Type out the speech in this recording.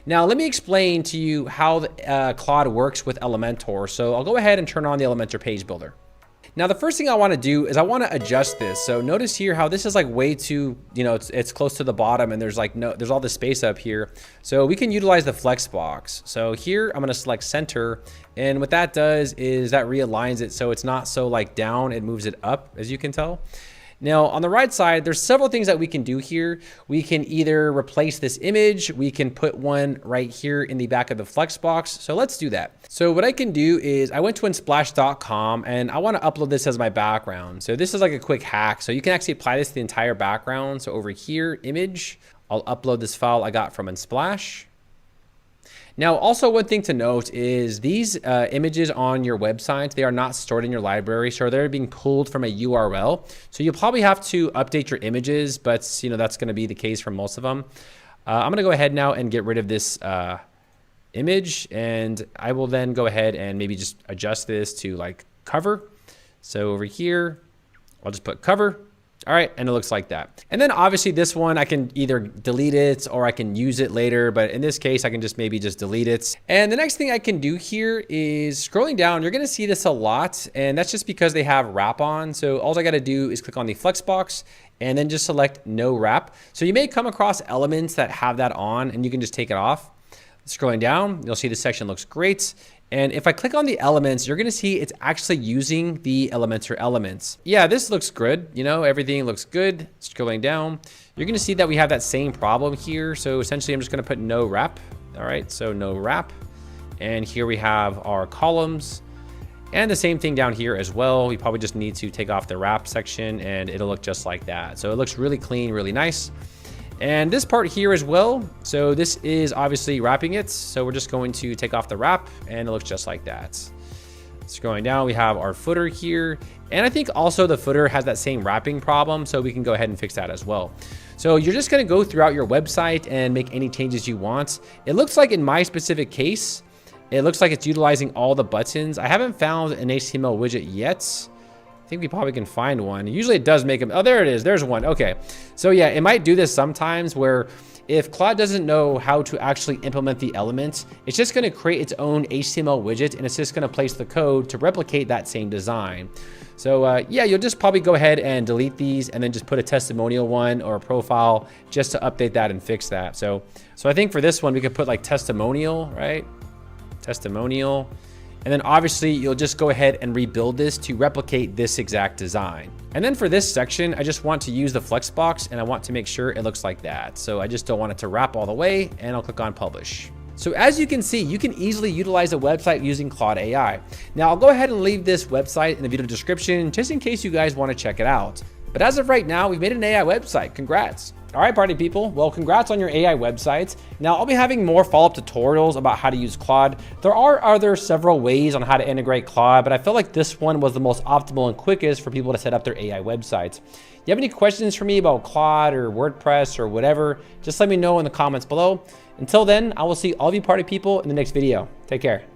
Now, let me explain to you how Claude works with Elementor. So I'll go ahead and turn on the Elementor page builder. Now, the first thing I want to do is I want to adjust this. So notice here how this is like way too, it's close to the bottom and there's all this space up here. So we can utilize the Flexbox. So here I'm going to select center. And what that does is that realigns it so it's not so like down, it moves it up, as you can tell. Now on the right side, there's several things that we can do here. We can either replace this image, we can put one right here in the back of the Flexbox. So let's do that. So what I can do is I went to Unsplash.com and I want to upload this as my background. So this is like a quick hack. So you can actually apply this to the entire background. So over here, image, I'll upload this file I got from Unsplash. Now, also one thing to note is these images on your website, they are not stored in your library, so they're being pulled from a URL. So you'll probably have to update your images, but that's going to be the case for most of them. I'm going to go ahead now and get rid of this image, and I will then go ahead and maybe just adjust this to like cover. So over here, I'll just put cover. All right, and it looks like that. And then obviously this one, I can either delete it or I can use it later, but in this case, I can just maybe just delete it. And the next thing I can do here is scrolling down, you're gonna see this a lot, and that's just because they have wrap on. So all I gotta do is click on the Flexbox and then just select no wrap. So you may come across elements that have that on and you can just take it off. Scrolling down, you'll see this section looks great. And if I click on the elements, you're gonna see it's actually using the Elementor elements. Yeah, this looks good. Everything looks good. Scrolling down, you're gonna see that we have that same problem here. So essentially I'm just gonna put no wrap. All right, so no wrap. And here we have our columns and the same thing down here as well. We probably just need to take off the wrap section and it'll look just like that. So it looks really clean, really nice. And this part here as well. So this is obviously wrapping it. So we're just going to take off the wrap and it looks just like that. Scrolling down, we have our footer here. And I think also the footer has that same wrapping problem. So we can go ahead and fix that as well. So you're just gonna go throughout your website and make any changes you want. It looks like in my specific case, it looks like it's utilizing all the buttons. I haven't found an HTML widget yet. I think we probably can find one. Usually it does make them. Oh, there it is. There's one. Okay. So yeah, it might do this sometimes where if Claude doesn't know how to actually implement the elements, it's just going to create its own HTML widget and it's just going to place the code to replicate that same design. So yeah, you'll just probably go ahead and delete these and then just put a testimonial one or a profile just to update that and fix that. So I think for this one, we could put like testimonial, right? Testimonial. And then obviously you'll just go ahead and rebuild this to replicate this exact design. And then for this section, I just want to use the Flexbox and I want to make sure it looks like that. So I just don't want it to wrap all the way and I'll click on publish. So as you can see, you can easily utilize a website using Claude AI. Now I'll go ahead and leave this website in the video description just in case you guys want to check it out. But as of right now, we've made an AI website. Congrats. All right, party people. Well, congrats on your AI websites. Now, I'll be having more follow-up tutorials about how to use Claude. There are other several ways on how to integrate Claude, but I feel like this one was the most optimal and quickest for people to set up their AI websites. If you have any questions for me about Claude or WordPress or whatever, just let me know in the comments below. Until then, I will see all of you party people in the next video. Take care.